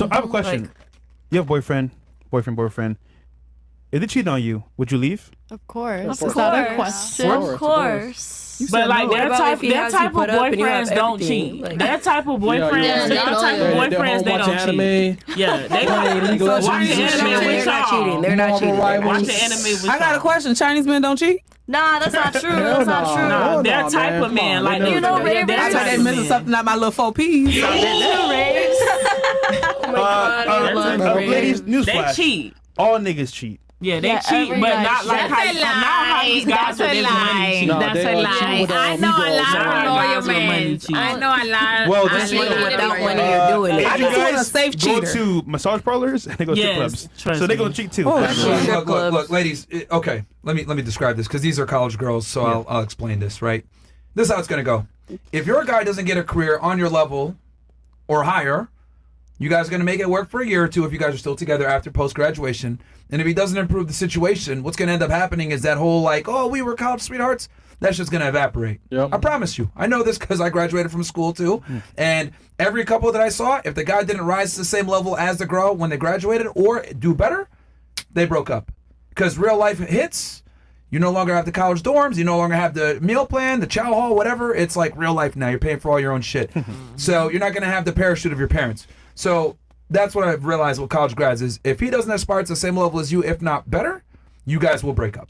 So I have a question. You have boyfriend. If they cheat on you, would you leave? Of course. Is that a question? Of course. But like that type of boyfriends don't cheat. That type of boyfriends, they don't cheat. Yeah, they watch the anime with y'all. They're not cheating. Watch the anime with y'all. I got a question. Chinese men don't cheat? Nah, that's not true. That's not true. No, they're type of man. Like you know, Ray. I thought they missing something out my little 4 P's. Oh my God, ladies, newsflash. They cheat. All niggas cheat. Yeah, they cheat, but not like how these guys with this money cheat. That's a lie. I know a lot of loyal men. I know a lot. Well, this without money, you're doing it. I just want a safe go cheater. to massage parlors and they go to strip clubs, so they gonna cheat too. Look, ladies. Okay, let me describe this because these are college girls, so I'll explain this. Right, this is how it's gonna go. If your guy doesn't get a career on your level or higher, you guys are gonna make it work for a year or two if you guys are still together after post graduation. And if he doesn't improve the situation, what's going to end up happening is that whole like, oh, we were college sweethearts, that's just going to evaporate. Yep. I promise you. I know this because I graduated from school too. And every couple that I saw, if the guy didn't rise to the same level as the girl when they graduated or do better, they broke up. Because real life hits, you no longer have the college dorms, you no longer have the meal plan, the chow hall, whatever. It's like real life now. You're paying for all your own shit. So you're not going to have the parachute of your parents. So that's what I've realized with college grads is if he doesn't aspire to the same level as you, if not better, you guys will break up.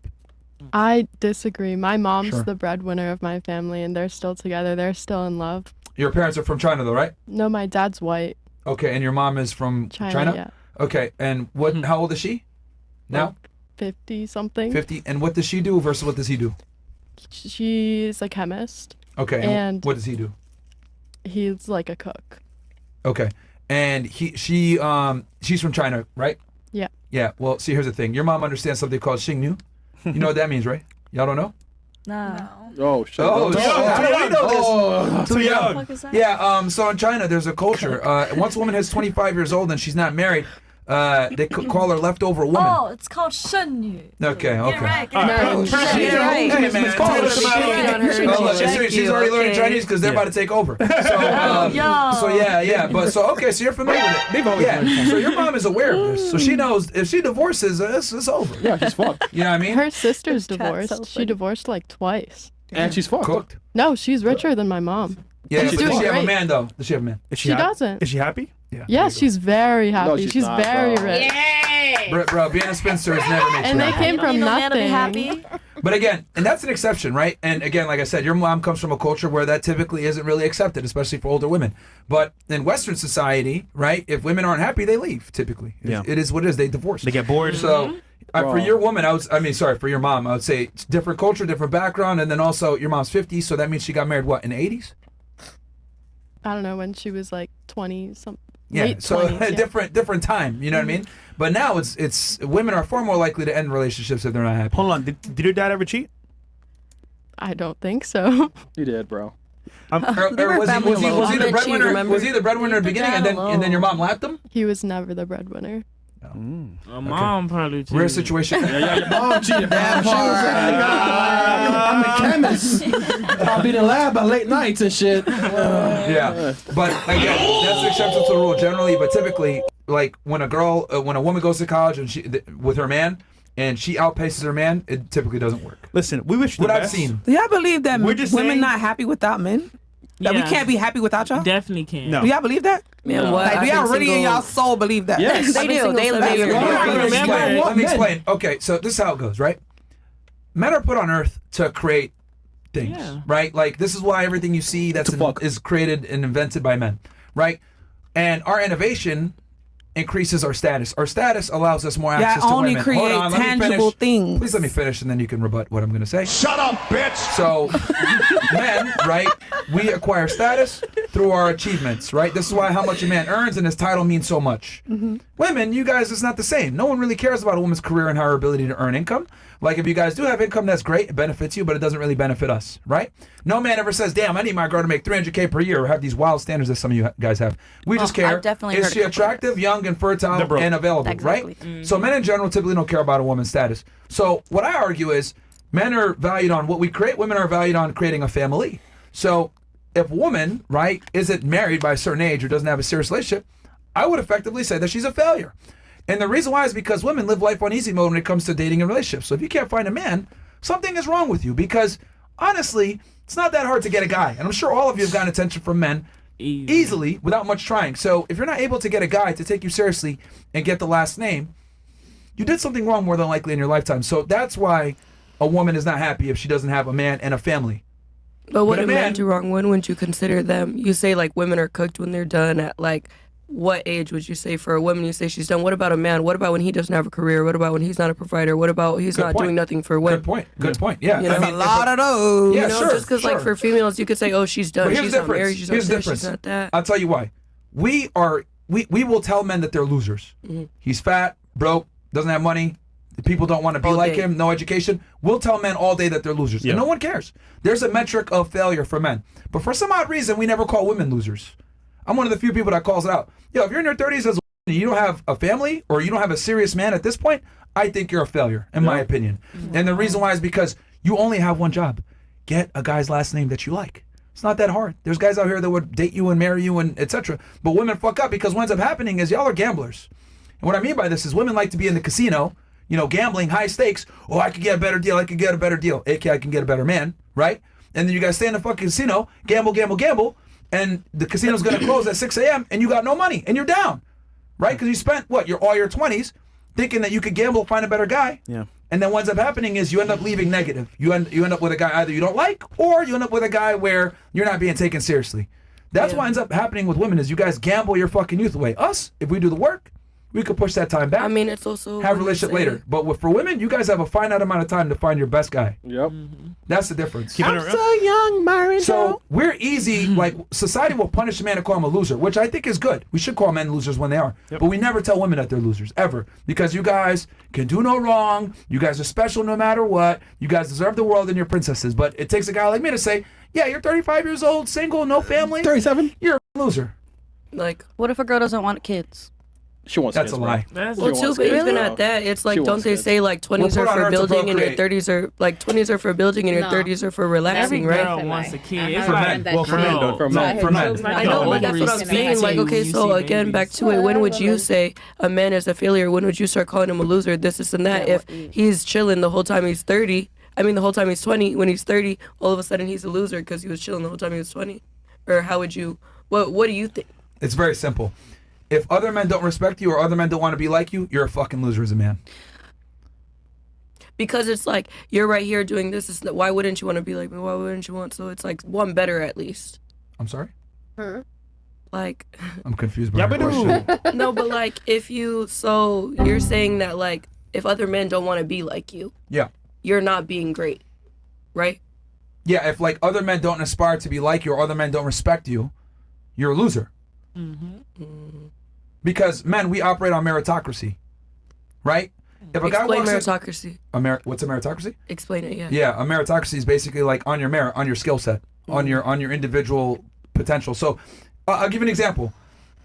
I disagree. My mom's the breadwinner of my family, and they're still together. They're still in love. Your parents are from China, though, right? No, my dad's white. Okay, and your mom is from China? Yeah. Okay, and how old is she now? 50-something. 50. And what does she do versus what does he do? She's a chemist. Okay, and what does he do? He's like a cook. Okay. And she's from China, right? Yeah. Yeah. Well, see, here's the thing. Your mom understands something called Xingnu. You know what that means, right? Y'all don't know? No. Oh shit. Oh, shit. How do we know this? Too young. What is that? Yeah. So in China, there's a culture. Once a woman is 25 years old and she's not married, they call her leftover woman. Oh, it's called 剩女. Okay. Get right. Get No, right. Hey, man. She's already learning Chinese because they're about to take over. So yeah. But so you're familiar with it. They've always Yeah. So your mom is aware of this. So she knows if she divorces, it's over. Yeah, she's fucked. You know what I mean? Her sister's This cat's divorced. so She funny. divorced like twice. And she's fucked. Cooked. No, she's richer than my mom. Yeah. She's But does doing she have a great. man though? Does she have a man? Is She happy? doesn't. Is she happy? Yeah. Yes, she's very happy. she's She's not, very bro. rich. Bro, being a spinster has never made And you they happy. came from You know, man, to be nothing. happy. But again, and that's an exception, right? And again, like I said, your mom comes from a culture where that typically isn't really accepted, especially for older women. But in Western society, right, if women aren't happy, they leave, typically. Yeah. It is what it is. They divorce. They get bored. So for your woman, for your mom, I would say it's different culture, different background, and then also your mom's 50, so that means she got married, what, in the 80s? I don't know, when she was like 20 something. Yeah, Late so 20s, yeah. different time, you know what I mean? But now it's women are far more likely to end relationships if they're not happy. Hold on. Did your dad ever cheat? I don't think so. You did, bro. Or was he the breadwinner? Was he the breadwinner at the beginning, and then your mom lapped him? He was never the breadwinner. Mom probably cheated. Rare situation. Your mom cheated, man. She was I'm a chemist. I'll be in the lab by late nights and shit. Yeah, but again, that's the exception to the rule generally. But typically, like when a woman goes to college and with her man, and she outpaces her man, it typically doesn't work. Listen, we wish you What the I've best. seen. Do y'all believe that We're just women saying- not happy without men? That we Yeah. can't be happy without y'all? Definitely can. No. Do y'all believe that? Man, what? Like, do y'all really in y'all soul believe that? Yes. They do. They live in Let me explain. Okay, so this is how it goes, right? Men are put on Earth to create things, right? Like this is why everything you see is created and invented by men, right? And our innovation increases our status. Our status allows us more access to only women. create Hold on, let me tangible finish. things. Please let me finish, and then you can rebut what I'm going to say. Shut up, bitch! So, men, right, we acquire status through our achievements, right? This is why how much a man earns and his title means so much. Women, you guys, it's not the same. No one really cares about a woman's career and her ability to earn income. Like, if you guys do have income, that's great. It benefits you, but it doesn't really benefit us, right? No man ever says, damn, I need my girl to make $300K per year or have these wild standards that some of you guys have. We just care. I've definitely Is heard she a couple attractive, young, and fertile, and available, Exactly. right? So men in general typically don't care about a woman's status. So what I argue is men are valued on what we create. Women are valued on creating a family. So if a woman, right, isn't married by a certain age or doesn't have a serious relationship, I would effectively say that she's a failure. And the reason why is because women live life on easy mode when it comes to dating and relationships. So if you can't find a man, something is wrong with you, because honestly, it's not that hard to get a guy. And I'm sure all of you have gotten attention from men easily without much trying. So if you're not able to get a guy to take you seriously and get the last name, you did something wrong more than likely in your lifetime. So that's why a woman is not happy if she doesn't have a man and a family. But what do men do wrong? When would you consider them? You say like women are cooked when they're done. At like what age would you say for a woman you say she's done? What about a man? What about when he doesn't have a career? What about when he's not a provider? What about he's not doing nothing for women? Good point. Yeah, you know, I mean, a lot of those. Yeah, you know, sure. Just because like for females, you could say, oh, she's done. She's not married. She's not this. She's not that. I'll tell you why. We will tell men that they're losers. Mm-hmm. He's fat, broke, doesn't have money. People don't want to be All like day. him, no education. We'll tell men all day that they're losers. Yeah. And no one cares. There's a metric of failure for men. But for some odd reason, we never call women losers. I'm one of the few people that calls it out. Yo, if you're in your 30s as a woman and you don't have a family or you don't have a serious man at this point, I think you're a failure, in my opinion. And the reason why is because you only have one job. Get a guy's last name that you like. It's not that hard. There's guys out here that would date you and marry you and etc. But women fuck up because what ends up happening is y'all are gamblers. And what I mean by this is women like to be in the casino, you know, gambling, high stakes. Oh, I could get a better deal. I could get a better deal. AK, I can get a better man, right? And then you guys stay in the fucking casino, gamble, and the casino's gonna close at 6 a.m. and you got no money and you're down, right? Because you spent all your 20s thinking that you could gamble, find a better guy. Yeah. And then what ends up happening is you end up leaving negative. You end up with a guy either you don't like, or you end up with a guy where you're not being taken seriously. That's what ends up happening with women is you guys gamble your fucking youth away. Us, if we do the work, we could push that time back. I mean, it's also have a relationship later. But for women, you guys have a finite amount of time to find your best guy. Yep. That's the difference. Keeping it real. So young, Mario. So we're easy, like society will punish a man and call him a loser, which I think is good. We should call men losers when they are. But we never tell women that they're losers, ever. Because you guys can do no wrong. You guys are special no matter what. You guys deserve the world and you're princesses. But it takes a guy like me to say, yeah, you're 35 years old, single, no family. 37. You're a loser. Like, what if a girl doesn't want kids? She wants That's kids, a lie. bro. well, too, but even at that, it's like, don't they say like 20s We're are put on for earth to building and your procreate. 30s are like 20s are for building and your 30s are for relaxing, Every right? girl wants a kid. It's For like, men. Well, for men, though. For men. I know, but that's what I'm saying. Like, okay, so again, back to it. When would you say a man is a failure? When would you start calling him a loser? This and that. If he's chilling the whole time he's 30, I mean, the whole time he's 20. When he's 30, all of a sudden he's a loser because he was chilling the whole time he was 20. Or how would you? What do you think? It's very simple. If other men don't respect you or other men don't want to be like you, you're a fucking loser as a man. Because it's like, you're right here doing this. Why wouldn't you want to be like me? Why wouldn't you want? So it's like one better at least. I'm sorry? Like, I'm confused by your question. no, but like you're saying that like if other men don't want to be like you, Yeah. you're not being great, right? Yeah, if like other men don't aspire to be like you or other men don't respect you, you're a loser. Because men, we operate on meritocracy, right? If a guy Explain walks meritocracy. what's a meritocracy? Explain it, yeah. Yeah, a meritocracy is basically like on your merit, on your skill set, on your individual potential. So, I'll give you an example.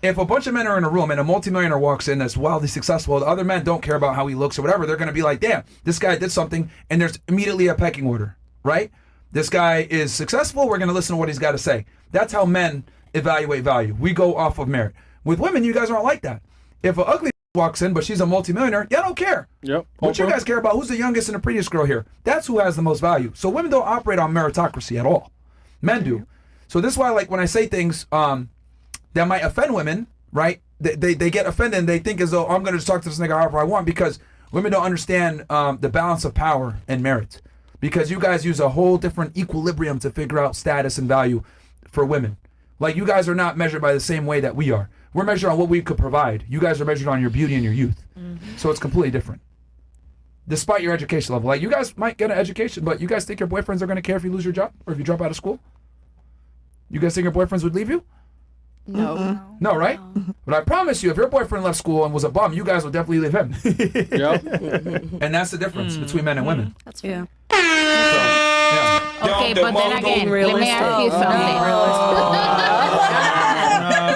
If a bunch of men are in a room and a multimillionaire walks in that's wildly successful, the other men don't care about how he looks or whatever. They're going to be like, damn, this guy did something, and there's immediately a pecking order, right? This guy is successful. We're going to listen to what he's got to say. That's how men evaluate value. We go off of merit. With women, you guys aren't like that. If an ugly walks in, but she's a multimillionaire, y'all don't care. Yep. What you guys care about, who's the youngest and the prettiest girl here? That's who has the most value. So women don't operate on meritocracy at all. Men do. So this is why, like, when I say things that might offend women, right? They get offended and they think as though I'm going to just talk to this nigga however I want, because women don't understand the balance of power and merit. Because you guys use a whole different equilibrium to figure out status and value for women. Like, you guys are not measured by the same way that we are. We're measured on what we could provide. You guys are measured on your beauty and your youth. So it's completely different. Despite your education level. Like, you guys might get an education, but you guys think your boyfriends are going to care if you lose your job or if you drop out of school? You guys think your boyfriends would leave you? No. No, right? But I promise you, if your boyfriend left school and was a bum, you guys would definitely leave him. Yep. And that's the difference between men and women. That's fair. So, yeah. Okay, but then again, let me ask you something.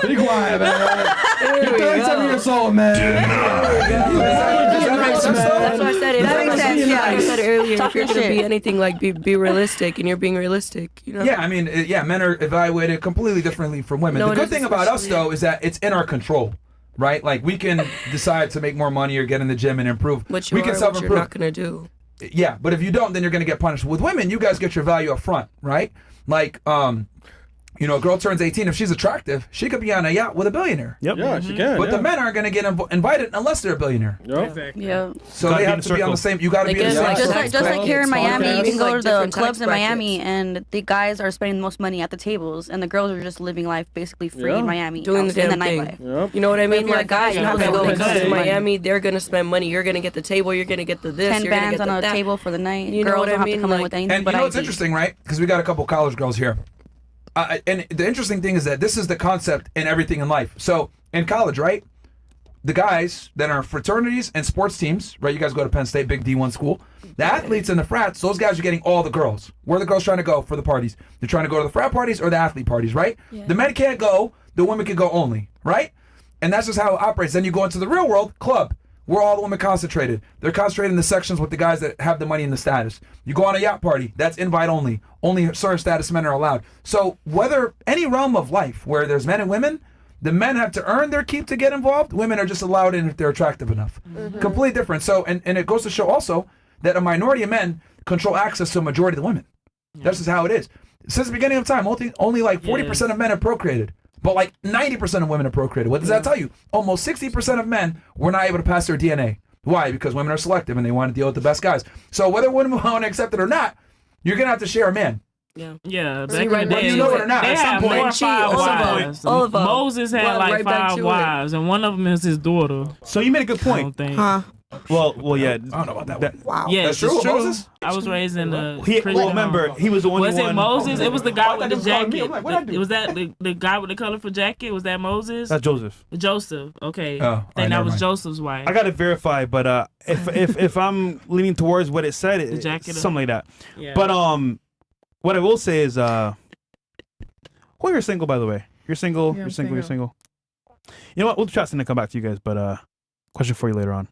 Be quiet, man. You're 37 years old, man. That's why I said it. That makes sense, yeah. Like I said earlier, Talk if you're your going to shit. be anything, like be realistic, and you're being realistic, you know? Yeah, I mean, men are evaluated completely differently from women. No, The it good is thing about us, especially- though, is that it's in our control, right? Like we can decide to make more money or get in the gym and improve. But we can what self-improve. you're not gonna do. Yeah, but if you don't, then you're gonna get punished. With women, you guys get your value up front, right? Like, you know, a girl turns 18. If she's attractive, she could be on a yacht with a billionaire. Yep. Yeah, she can. But the men aren't gonna get invited unless they're a billionaire. Yep. Yeah. So they have to be on the same. You got to be in the same. Just like here in Miami, you can go to the different clubs tax in Miami, and the guys are spending the most money at the tables, and the girls are just living life basically free in Miami, doing the in damn the thing. nightlife. Yep. You know what I mean? If you're a guy, you you have have to to go go because spend in money. Miami, they're gonna spend money. You're gonna get the table. You're gonna get the this. 10 you're gonna bands get on the a that. table for the night. You know Girls what I don't have mean? to come in Like- with anything And but you know what's ID. interesting, right? Because we got a couple college girls here. And the interesting thing is that this is the concept in everything in life. So in college, right? The guys that are fraternities and sports teams, right? You guys go to Penn State, big D1 school. The athletes and the frats, those guys are getting all the girls. Where are the girls trying to go for the parties? They're trying to go to the frat parties or the athlete parties, right? Yeah. The men can't go, the women can go only, right? And that's just how it operates. Then you go into the real world, club. Where all the women concentrated. They're concentrated in the sections with the guys that have the money and the status. You go on a yacht party, that's invite only. Only certain status men are allowed. So whether any realm of life where there's men and women, the men have to earn their keep to get involved. Women are just allowed in if they're attractive enough. Completely different. So, and it goes to show also that a minority of men control access to a majority of the women. That's just how it is. Since the beginning of time, only like 40% of men have procreated. But like 90% of women are procreated. What does that tell you? Almost 60% of men were not able to pass their DNA. Why? Because women are selective and they want to deal with the best guys. So whether women want to accept it or not, you're going to have to share a man. Yeah, back See, in right the back day, you know it or not, they at some had point- more And she- five all of wives. them. All of them. Moses had Well, like right back 5 to it. wives, and one of them is his daughter. So you made a good I don't point. think. Huh? Well, yeah. I don't know about that one. Wow. Yeah, That's it's true, true. Moses? I was raised in the. He, Christian well, remember, home. he was the only Was one. it Moses? It was the guy I with thought the they was calling me. jacket. I'm like, what'd I do? Was that the guy with the colorful jacket? Was that Moses? That's Joseph. Joseph. Okay. Oh, all right, then that never was mind. Joseph's wife. I gotta verify, but if I'm leaning towards what it said, The jacket it's something like that. Yeah. But what I will say is, well, you're single, by the way. You're single. Yeah, You're I'm single. You're single. You know what? We'll chat and come back to you guys. But question for you later on.